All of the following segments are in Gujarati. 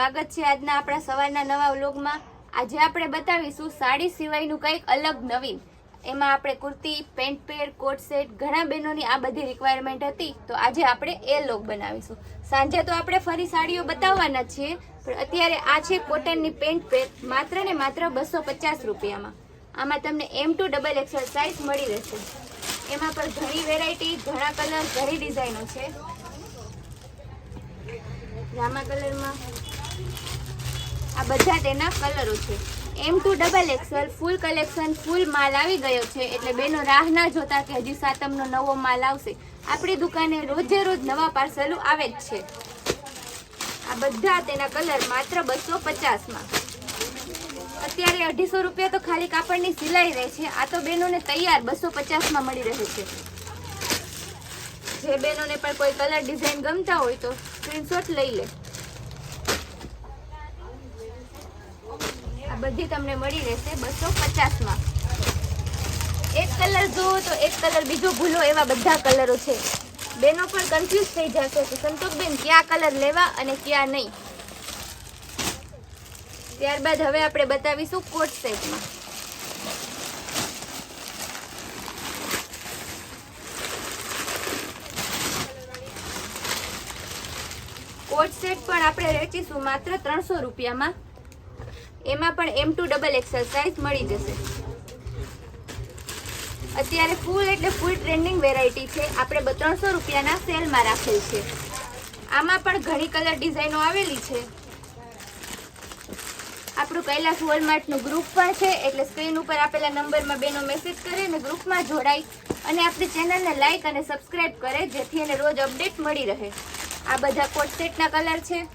સ્વાગત છે આજના આપણા સવારના નવા વ્લોગમાં। આજે આપણે બતાવીશું સાડી સિવાયનું કંઈક અલગ નવીન। એમાં આપણે kurti, pant pair, coat set ઘણા બહેનોની આ બધી રિક્વાયરમેન્ટ હતી, તો આજે આપણે એ લોક બનાવીશું। સાંજે તો આપણે ફરી સાડીઓ બતાવવાના છીએ, પણ અત્યારે આ છે કોટનની પેન્ટ પેર, માત્ર ને માત્ર 250 રૂપિયામાં। આમાં તમને M2 XXL સાઇઝ મળી રહેશે। એમાં પણ ઘણી વેરાયટી, ઘણા કલર, ઘણી ડિઝાઇનો છે। રામા કલરમાં આ બધા તેના કલરો છે। M2 XXL ફૂલ કલેક્શન, ફૂલ માલ આવી ગયો છે, એટલે બેનો રાહ ના જોતા કે હજી સાતમનો નવો માલ આવશે। આપણી દુકાને રોજે રોજ નવા પાર્સલો આવે જ છે। આ બધા તેના કલર માત્ર 250માં। અત્યારે 250 રૂપિયા તો ખાલી કાપડની સિલાઈ રહે છે। આ તો બેનોને તૈયાર 250માં મળી રહે છે। જે બેનોને પણ કોઈ કલર ડિઝાઇન ગમતા હોય તો સ્ક્રીનશોટ લઈ લે। આ બધી તમને મળી રહેશે 250માં। એક કલર જુઓ તો એક કલર બીજો ભૂલો, એવા બધા કલરો છે। બેનો પણ કન્ફ્યુઝ થઈ જશે કે સંતોષબેન કયા કલર લેવા અને કયા નહીં। ત્યારબાદ હવે આપણે બતાવીશું કોટ સેટમાં। કોટ સેટ પણ આપણે વેચીશું માત્ર 300 રૂપિયામાં। એમાં પણ M2 XXL સાઇઝ મળી જશે। અત્યારે ફૂલ એટલે ફૂલ ટ્રેન્ડિંગ વેરાયટી છે, આપણે 300 રૂપિયાના સેલમાં રાખેલ છે। આમાં પણ ઘણી કલર ડિઝાઇનો આવેલી છે। આપણું કૈલાસ વોલમાર્ટનું ગ્રુપ પણ છે, એટલે સ્ક્રીન ઉપર આપેલા નંબરમાં બેનો મેસેજ કરે અને ગ્રુપમાં જોડાય અને આપણી ચેનલને લાઈક અને સબસ્ક્રાઇબ કરે, જેથી એને રોજ અપડેટ મળી રહે। આ બધા કોટ સેટના કલર છે।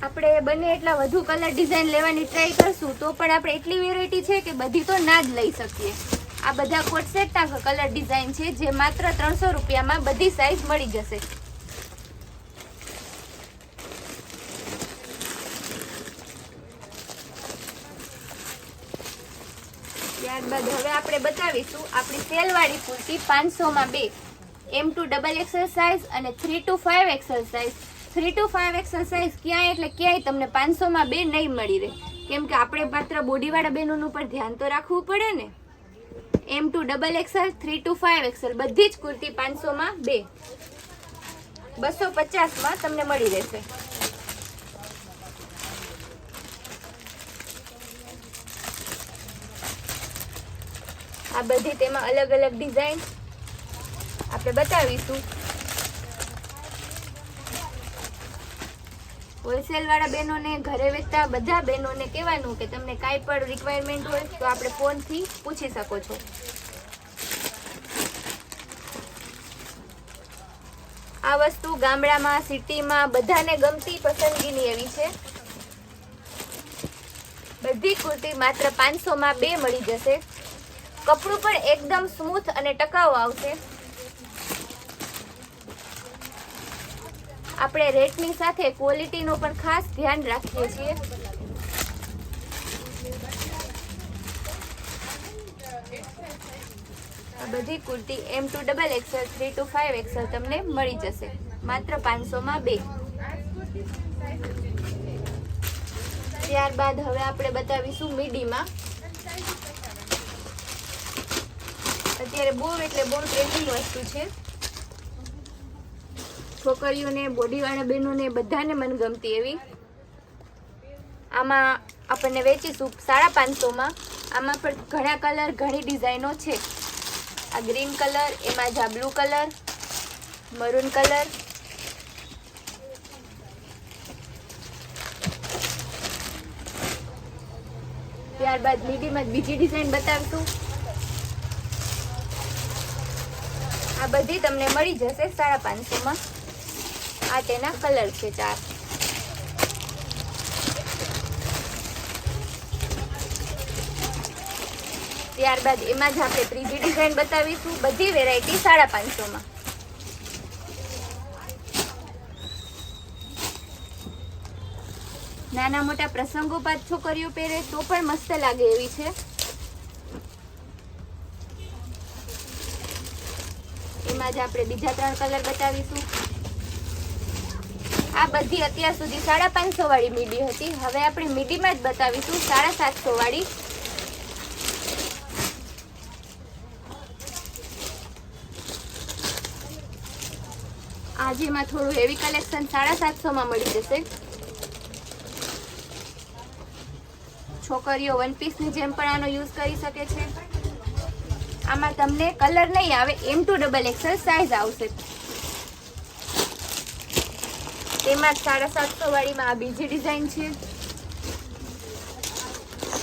આપણે બને એટલા વધુ કલર ડિઝાઇન લેવાની ટ્રાય કરશું, તો પણ આપણે એટલી વેરાયટી છે કે બધી તો ના જ લઈ શકીએ। આ બધા કોટ સેટના કલર ડિઝાઇન છે, જે માત્ર 300 રૂપિયામાં બધી સાઇઝ મળી જશે। ત્યારબાદ હવે આપણે બતાવીશું આપણી સેલવાળી કુર્તી 500માં 2 M2 XXL સાઇઝ અને 3 to 5 XL size. 3 to 5 XL size ક્યાંય એટલે ક્યાંય તમને 500માં 2 નહીં મળી રહે, કેમ કે આપણે માત્ર બોડીવાળા બહેનોનું પણ ધ્યાન તો રાખવું પડે ને। M2 XXL 3 to 5 XL બધી જ કુર્તી 500માં 2 250માં તમને મળી રહેશે। આ બધી તેમાં અલગ અલગ ડિઝાઇન આપણે બતાવીશું। હોલસેલ વાળા બહેનોને, ઘરે વેચતા બધા બહેનોને કહેવાનું કે તમને કાંઈ પણ રિક્વાયરમેન્ટ હોય તો આપણે ફોનથી પૂછી શકો છો। આ વસ્તુ ગામડામાં, સિટીમાં બધાને ગમતી પસંદગીની એવી છે। બધી કુર્તી માત્ર 500માં 2 મળી જશે। કપડું પણ એકદમ સ્મૂથ અને ટકાઉ આવશે। આપણે રેટની સાથે ક્વોલિટીનું પણ ખાસ ધ્યાન રાખીએ છીએ। આ બધી kurti M2 XXL 3 to 5 XL તમને મળી જશે માત્ર 500માં 2। ત્યારબાદ હવે આપણે બતાવીશું મીડીમાં। અત્યારે બહુ એટલે બહુ ટ્રેન્ડિંગ વસ્તુ છે। છોકરીઓને, બોડીવાળા બહેનોને બધાને મનગમતી એવી। આમાં આપણને વેચીશું 550માં। આમાં પણ ઘણા કલર, ઘણી ડિઝાઇનો છે। આ ગ્રીન કલર, એમાં જ આ બ્લુ કલર, મરૂન કલર, ત્યારબાદ મીડીમાં બીજી ડિઝાઇન બતાવશું। આ બધી તમને મળી જશે 550માં। આ તેના કલર છે 4। ત્યારબાદ એમાં જ આપણે ત્રીજી ડિઝાઇન બતાવીશું। બધી વેરાયટી 550માં। નાના મોટા પ્રસંગો પર છોકરીઓ પહેરે તો પણ મસ્ત લાગે એવી છે. એમાં જ આપણે બીજા 3 કલર બતાવીશું. આ બધી અત્યાર સુધી 550 વાળી મીડી હતી. હવે આપણે મીડીમાં જ બતાવીશું 750 વાળી. આજે માં થોડું હેવી કલેક્શન 750 માં મળી જશે. છોકરીઓ વન પીસ ની જેમ પણ આનો યુઝ કરી શકે છે. આમાં તમને કલર નહીં આવે, M2XXL સાઈઝ આવશે. તેમાં 750 વાળીમાં આ બીજી ડિઝાઇન છે.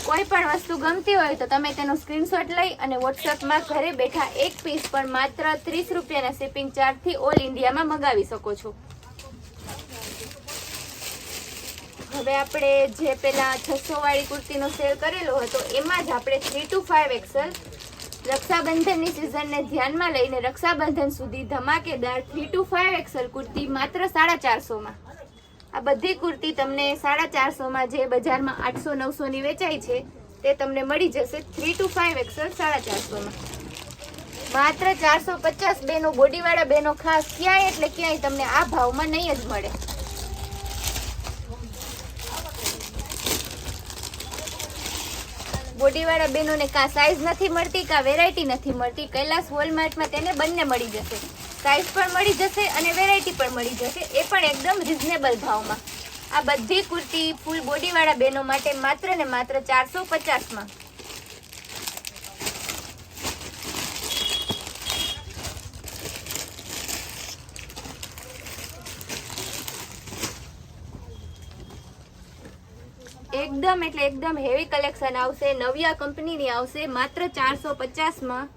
કોઈ પણ વસ્તુ ગમતી હોય તો તમે તેનો સ્ક્રીનશોટ લઈ અને વોટ્સએપમાં ઘરે બેઠા એક પીસ પણ માત્ર 30 રૂપિયાના શિપિંગ ચાર્જથી ઓલ ઇન્ડિયામાં મંગાવી શકો છો. હવે આપણે જે પેલા 600 વાળી કુર્તીનો સેલ કરેલો હતો એમાં જ આપણે 3 to 5XL રક્ષાબંધનની સિઝનને ધ્યાનમાં લઈને રક્ષાબંધન સુધી ધમાકેદાર 3 to 5XL કુર્તી માત્ર 450 માં. આ બધી કુર્તી તમને 450 માં જે બજારમાં 800-900 ની વેચાય છે તે તમને મળી જશે 3 to 5XL 450 માં. માત્ર 450. બેનો બોડીવાળા બેનો ખાસ ક્યાંય એટલે ક્યાંય તમને આ ભાવમાં નહીં જ મળે. બોડીવાળા બેનોને કા સાઈઝ નથી મળતી, કા વેરાયટી નથી મળતી. કૈલાસ વોલમાર્ટમાં તેને બંને મળી જશે. સાઈઝ પણ મળી જશે અને વેરાયટી પણ મળી જશે, એ પણ એકદમ રિઝનેબલ ભાવમાં. આ બધી કુર્તી ફૂલ બોડીવાળા બેનો માટે માત્ર ને માત્ર 450 માં. એકદમ એટલે એકદમ હેવી કલેક્શન આવશે. નવિયા કંપનીની આવશે માત્ર 450 માં.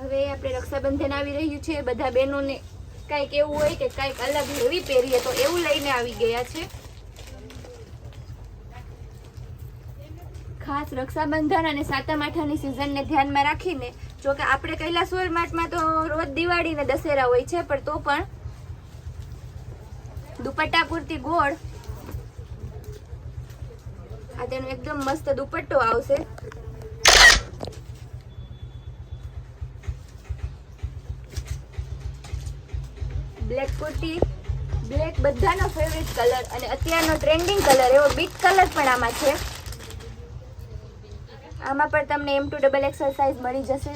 હવે આપણે રક્ષાબંધન આવી રહ્યું છે. બધા બહેનોને કંઈક એવું હોય કે કંઈક અલગ હેવી પહેરીએ તો એવું લઈને આવી ગયા છે. ખાસ રક્ષાબંધન અને સાતમ આઠમની સિઝનને ધ્યાનમાં રાખીને, જો કે આપણે કૈલાસ વોલમાર્ટમાં તો રોજ દિવાળી ને દશેરા હોય છે, પણ તો પણ દુપટ્ટા કુર્તી ગોળ. આ તેનો એકદમ મસ્ત દુપટ્ટો આવશે. બ્લેક કુર્તી, બ્લેક બધાનો ફેવરેટ કલર અને અત્યારનો ટ્રેન્ડિંગ કલર એવો બીટ કલર પણ આમાં છે. આમાં પણ તમને M2XXL સાઈઝ મળી જશે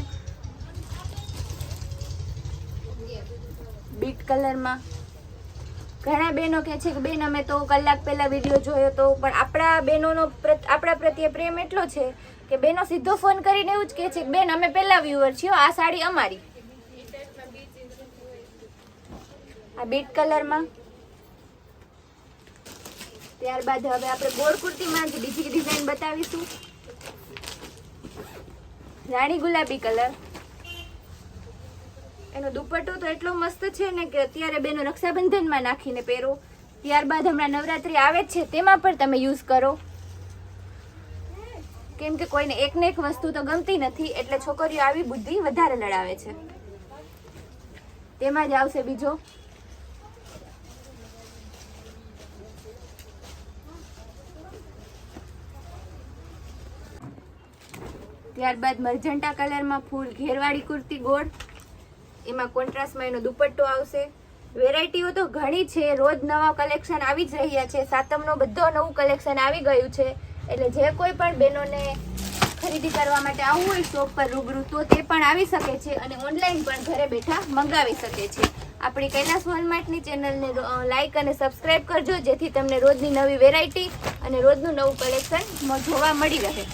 બીટ કલરમાં. ઘણા બહેનો કહે છે કે બેન અમે તો કલાક પહેલા વિડીયો જોયો તો, પણ આપણા બહેનોનો આપણા પ્રત્યે પ્રેમ એટલો છે કે બહેનો સીધો ફોન કરીને એવું જ કહે છે કે બેન અમે પહેલા વ્યુઅર છીએ, આ સાડી અમારી. આ બીટ કલરમાં. ત્યારબાદ હવે આપણે ગોળ કુર્તીમાં જ બીજી ડિઝાઇન બતાવીશું. રાણી ગુલાબી કલર. એનો દુપટ્ટો તો એટલો મસ્ત છે ને કે અત્યારે બેનો રક્ષાબંધનમાં નાખીને પહેરો. ત્યારબાદ હમણાં નવરાત્રી આવે જ છે, તેમાં પણ તમે યુઝ કરો. કેમ કે કોઈને એકને એક વસ્તુ તો ગમતી નથી, એટલે છોકરીઓ આવી બુદ્ધિ વધારે લડાવે છે. તેમાં જ આવશે બીજો. ત્યારબાદ મરજન્ટા કલરમાં ફૂલ ઘેરવાળી કુર્તી ગોળ. એમાં કોન્ટ્રાસ્ટમાં એનો દુપટ્ટો આવશે. વેરાયટીઓ તો ઘણી છે, રોજ નવા કલેક્શન આવી જ રહ્યા છે. સાતમનો બધો નવું કલેક્શન આવી ગયું છે, એટલે જે કોઈ પણ બહેનોને ખરીદી કરવા માટે આવવું હોય શોપ પર રૂબરૂ તો તે પણ આવી શકે છે અને ઓનલાઈન પણ ઘરે બેઠા મંગાવી શકે છે. આપણી કૈલાસ વોલમાર્ટની ચેનલને લાઈક અને સબસ્ક્રાઈબ કરજો, જેથી તમને રોજની નવી વેરાયટી અને રોજનું નવું કલેક્શન જોવા મળી રહે.